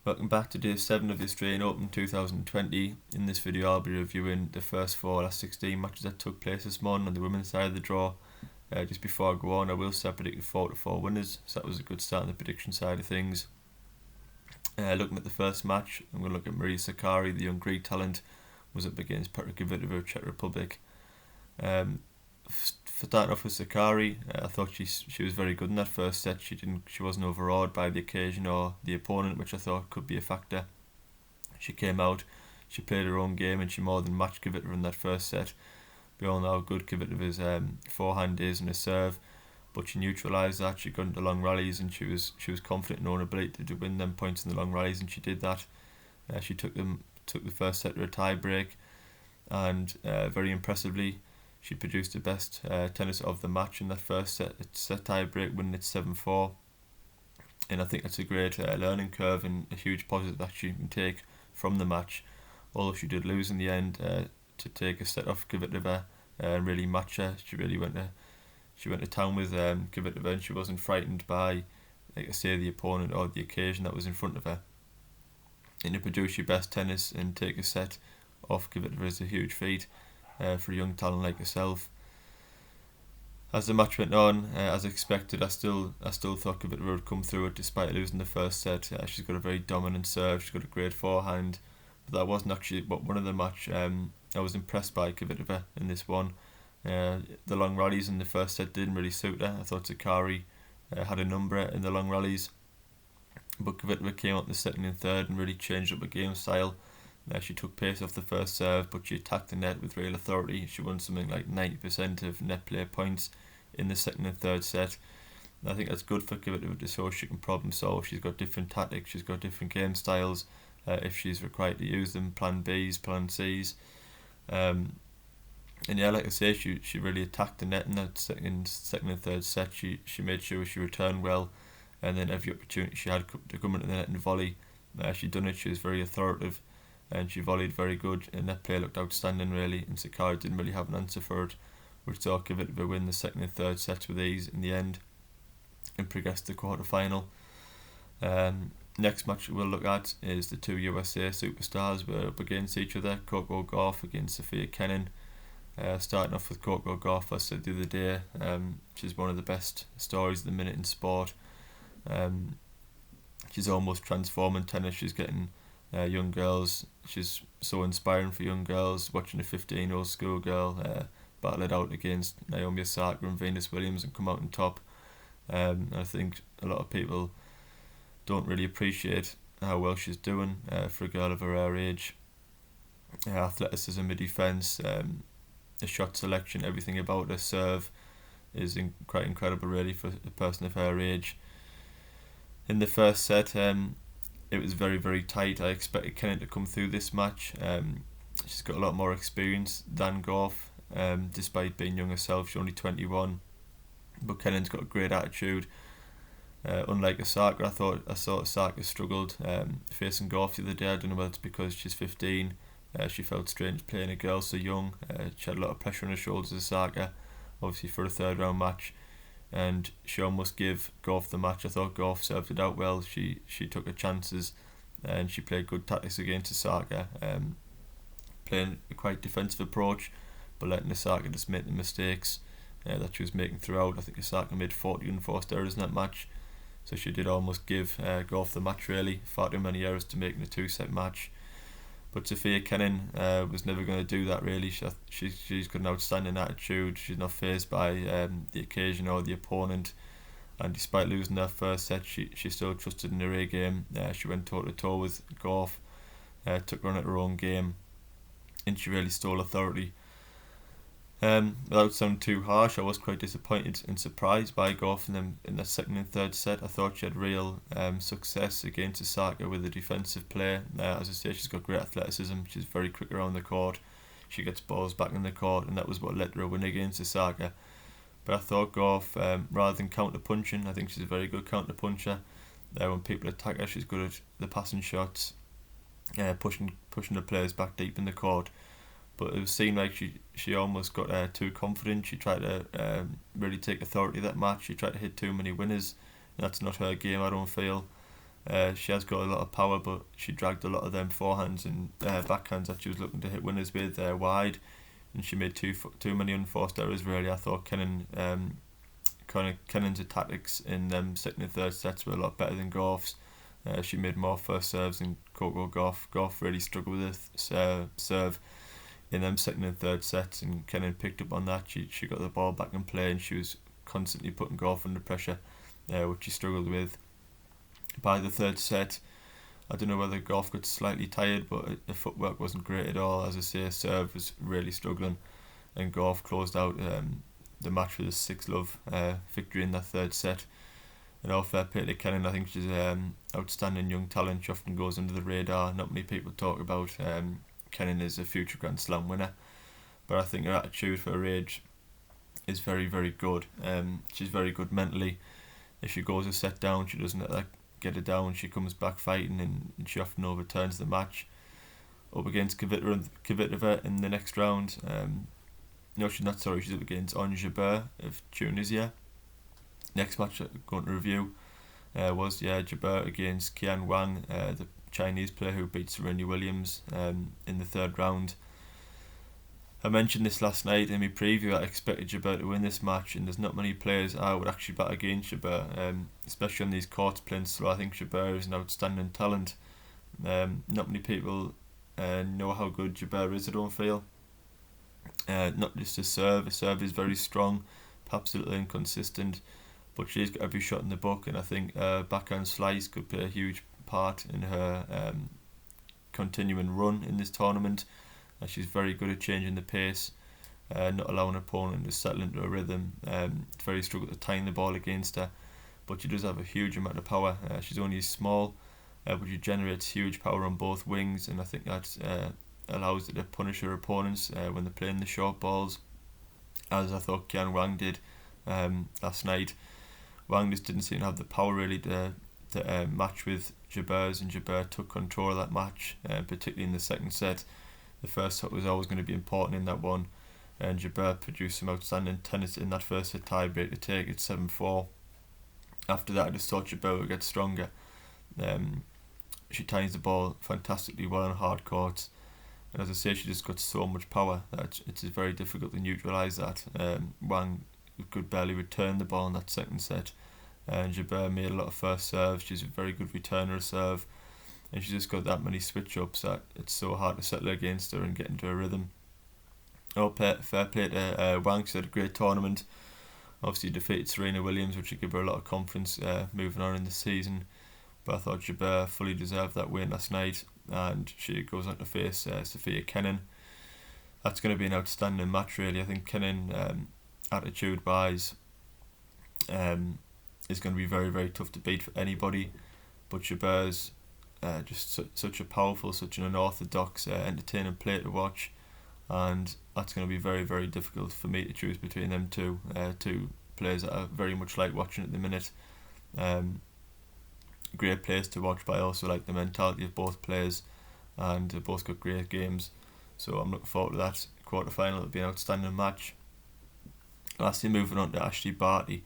Welcome back to day 7 of the Australian Open 2020. In this video I'll be reviewing the first 4 last 16 matches that took place this morning on the women's side of the draw. Just before I go on, I will start predicting 4-4 winners, so that was a good start on the prediction side of things. Looking at the first match, I'm going to look at Maria Sakkari, the young Greek talent, was up against Petra Kvitova, Czech Republic. Starting off with Sakkari, I thought she was very good in that first set. She wasn't overawed by the occasion or the opponent, which I thought could be a factor. She came out, she played her own game, and she more than matched Kvitova in that first set. We all know how good Kvitova's forehand is and her serve, but she neutralised that. She got into long rallies, and she was confident in her own ability to win them points in the long rallies, and she did that. She took the first set to a tie break, and very impressively, she produced the best tennis of the match in that first set. It's a tie break, winning it 7-4, and I think that's a great learning curve and a huge positive that she can take from the match. Although she did lose in the end, to take a set off Kvitova and really match her. She went to town with Kvitova, and she wasn't frightened by, like I say, the opponent or the occasion that was in front of her. And to produce your best tennis and take a set off Kvitova is a huge feat for a young talent like herself. As the match went on, as expected, I still thought Kvitova would come through it despite losing the first set. She's got a very dominant serve, she's got a great forehand, but that wasn't actually what won of the match. I was impressed by Kvitova in this one. The long rallies in the first set didn't really suit her. I thought Sakkari had a number in the long rallies, but Kvitova came out in the second and third and really changed up her game style. She took pace off the first serve, but she attacked the net with real authority. She won something like 90% of net play points in the second and third set. And I think that's good for Kvitova to show she can problem solve. She's got different tactics, she's got different game styles. If she's required to use them, plan Bs, plan Cs. And yeah, like I say, she really attacked the net in that second and third set. She made sure she returned well, and then every opportunity she had to come into the net and volley, she done it. She was very authoritative, and she volleyed very good, and net play looked outstanding really, and Sakkari didn't really have an answer for it, which saw Kvitova win the second and third sets with ease in the end and progress to the quarter final. Next match we'll look at is the two USA superstars were up against each other. Coco Gauff against Sofia Kenin. Starting off with Coco Gauff, I said the other day, she's one of the best stories of the minute in sport. She's almost transforming tennis. She's getting young girls. She's so inspiring for young girls, watching a 15-year-old schoolgirl battle it out against Naomi Osaka and Venus Williams and come out on top. I think a lot of people don't really appreciate how well she's doing for a girl of her age. Athleticism, her defence, the shot selection, everything about her serve is quite incredible really for a person of her age. In the first set, it was very, very tight. I expected Kenin to come through this match. She's got a lot more experience than Gauff, despite being young herself. She's only 21, but Kenin's got a great attitude. Unlike Osaka, I saw Osaka struggled facing Gauff the other day. I don't know whether it's because she's 15. She felt strange playing a girl so young. She had a lot of pressure on her shoulders, Osaka, obviously for a third round match, and she almost gave Gauff the match. I thought Gauff served it out well. She took her chances, and she played good tactics against Osaka, playing a quite defensive approach, but letting Osaka just make the mistakes that she was making throughout. I think Osaka made 40 unforced errors in that match, so she did almost give Gauff the match really. Far too many errors to make in a 2-set match. But Sofia Kenin was never going to do that really. She's got an outstanding attitude. She's not fazed by the occasion or the opponent, and despite losing that first set, she still trusted in her A game. She went toe to toe with Gauff, took her on at her own game, and she really stole authority. Without sounding too harsh, I was quite disappointed and surprised by Gauff in the second and third set. I thought she had real success against Osaka with the defensive play. As I say, she's got great athleticism. She's very quick around the court. She gets balls back in the court, and that was what led to her win against Osaka. But I thought Gauff, rather than counter-punching, I think she's a very good counter-puncher. When people attack her, she's good at the passing shots, pushing the players back deep in the court. But it seemed like she almost got too confident. She tried to really take authority that match. She tried to hit too many winners. That's not her game, I don't feel. She has got a lot of power, but she dragged a lot of them forehands and backhands that she was looking to hit winners with wide, and she made too many unforced errors. Really, I thought Kenin's tactics in them second and third sets were a lot better than Goff's. She made more first serves than Coco Gauff. Gauff really struggled with serve in them second and third sets, and Kenin picked up on that. She got the ball back in play, and she was constantly putting Gauff under pressure, which she struggled with. By the third set, I don't know whether Gauff got slightly tired, but the footwork wasn't great at all. As I say, serve was really struggling, and Gauff closed out the match with a 6-love victory in that third set. And all fair play to Kenin. I think she's outstanding young talent. She often goes under the radar. Not many people talk about Kenin as a future Grand Slam winner, but I think her attitude for her age is very, very good. She's very good mentally. If she goes a set down, she doesn't let that get her down. She comes back fighting, and she often overturns the match. Up against Kvitova in the next round. No, she's not. Sorry, she's up against Kenin Jabeur of Tunisia. Next match I'm going to review was Jabeur against Qian Wang, the Chinese player who beat Serena Williams in the third round. I mentioned this last night in my preview. I expected Jabeur to win this match, and there's not many players I would actually bet against Jabeur, especially on these courts playing slow. I think Jabeur is an outstanding talent. Not many people know how good Jabeur is, I don't feel. Not just his serve is very strong, perhaps a little inconsistent, but she's got every shot in the book, and I think backhand slice could play a huge part in her continuing run in this tournament. She's very good at changing the pace, not allowing her opponent to settle into a rhythm. It's very struggle to time the ball against her, but she does have a huge amount of power. She's only small, but she generates huge power on both wings, and I think that allows her to punish her opponents when they're playing the short balls, as I thought Qian Wang did last night. Wang just didn't seem to have the power really to match with Jabeur's, and Jabeur took control of that match, particularly in the second set. The first set was always going to be important in that one, and Jabeur produced some outstanding tennis in that first set tiebreak to take it 7-4. After that, I just thought Jabeur would get stronger. She times the ball fantastically well on hard courts, and as I say, she just got so much power that it's very difficult to neutralise that. Wang could barely return the ball in that second set, and Jabeur made a lot of first serves. She's a very good returner of serve, and she's just got that many switch-ups that it's so hard to settle against her and get into a rhythm. Fair play to Wang. She had a great tournament. Obviously defeated Serena Williams, which would give her a lot of confidence moving on in the season, but I thought Jabeur fully deserved that win last night, and she goes on to face Sofia Kenin. That's going to be an outstanding match, really. I think Kenin, attitude-wise, is going to be very, very tough to beat for anybody, but Jabeur's just such a powerful, such an unorthodox, entertaining player to watch, and that's going to be very, very difficult for me to choose between them two players that I very much like watching at the minute. Great players to watch, but I also like the mentality of both players, and they both got great games, so I'm looking forward to that quarter-final. It'll be an outstanding match. Lastly, moving on to Ashley Barty,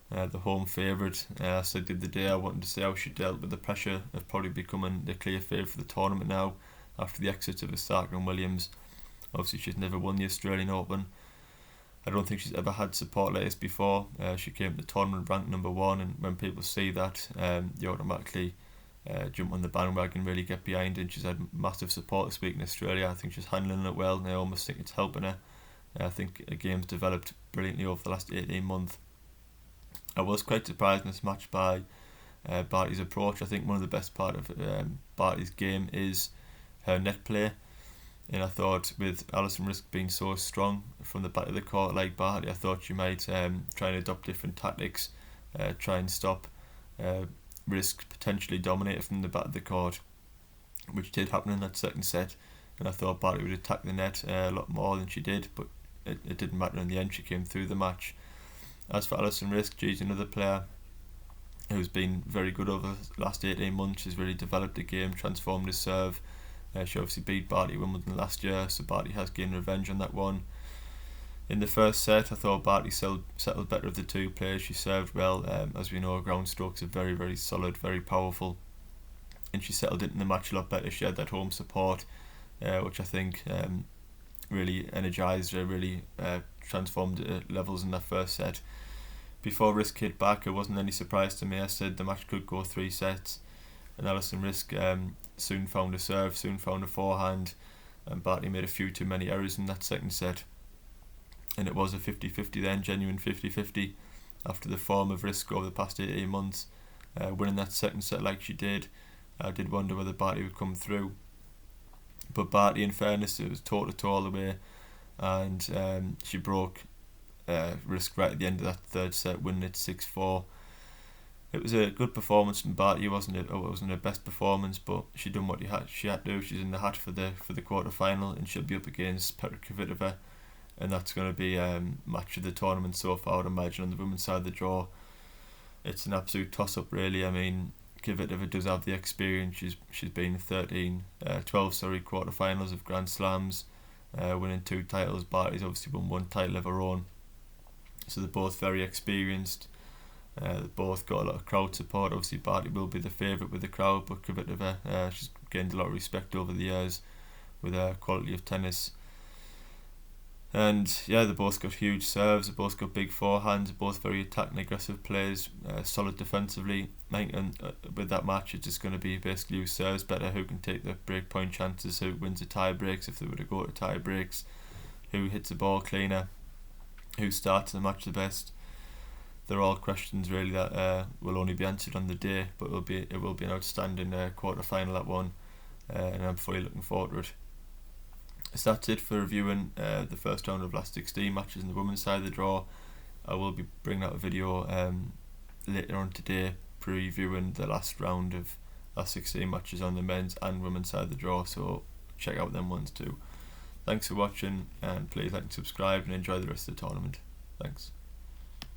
the home favourite. As I did the day, I wanted to see how she dealt with the pressure of probably becoming the clear favourite for the tournament now, after the exit of Osaka and Williams. Obviously, she's never won the Australian Open. I don't think she's ever had support like this before. She came to the tournament ranked number 1, and when people see that, they automatically jump on the bandwagon, really get behind it. She's had massive support this week in Australia. I think she's handling it well, and I almost think it's helping her. I think the game's developed brilliantly over the last 18 months. I was quite surprised in this match by Barty's approach. I think one of the best part of Barty's game is her net play, and I thought with Alison Risk being so strong from the back of the court like Barty, I thought she might try and adopt different tactics, try and stop Risk potentially dominate from the back of the court, which did happen in that second set, and I thought Barty would attack the net a lot more than she did, but it didn't matter in the end. She came through the match. As for Alison Risk, she's another player who's been very good over the last 18 months. She's really developed the game, transformed his serve. She obviously beat Barty Wimbledon last year, so Barty has gained revenge on that one. In the first set, I thought Barty settled better of the two players. She served well. As we know, ground strokes are very, very solid, very powerful. and she settled into the match a lot better. She had that home support, which I think really energised her, really transformed her levels in that first set. Before Risk hit back, it wasn't any surprise to me. I said the match could go 3 sets, and Alison Risk soon found a serve, soon found a forehand, and Barty made a few too many errors in that second set, and it was a 50-50 then, genuine 50-50 after the form of Risk over the past 18 months. Winning that second set like she did, I did wonder whether Barty would come through, but Barty, in fairness, it was toe-to-toe all the way, and she broke Risk right at the end of that third set, winning it 6-4. It was a good performance from Barty. It wasn't her best performance, but she done what she had to do. She's in the hat for the quarter final, and she'll be up against Kvitova, and that's going to be match of the tournament so far, I would imagine. On the women's side of the draw, it's an absolute toss-up, really. I mean, Kvitova does have the experience. She's been 12 quarterfinals of Grand Slams, winning 2 titles. Barty's obviously won 1 title of her own, so they're both very experienced. They've both got a lot of crowd support. Obviously Barty will be the favourite with the crowd, but Kvitova, she's gained a lot of respect over the years with her quality of tennis. And yeah, they both got huge serves, they both got big forehands, they're both very attacking, aggressive players, solid defensively. And with that match, it's just going to be basically who serves better, who can take the break point chances, who wins the tie breaks if they were to go to tie breaks, who hits the ball cleaner, who starts the match the best. They're all questions really that will only be answered on the day, but it will be an outstanding quarter final at one, and I'm fully looking forward to it. So that's it for reviewing the first round of last 16 matches in the women's side of the draw. I will be bringing out a video later on today previewing the last round of last 16 matches on the men's and women's side of the draw, so check out them ones too. Thanks for watching, and please like and subscribe and enjoy the rest of the tournament. Thanks.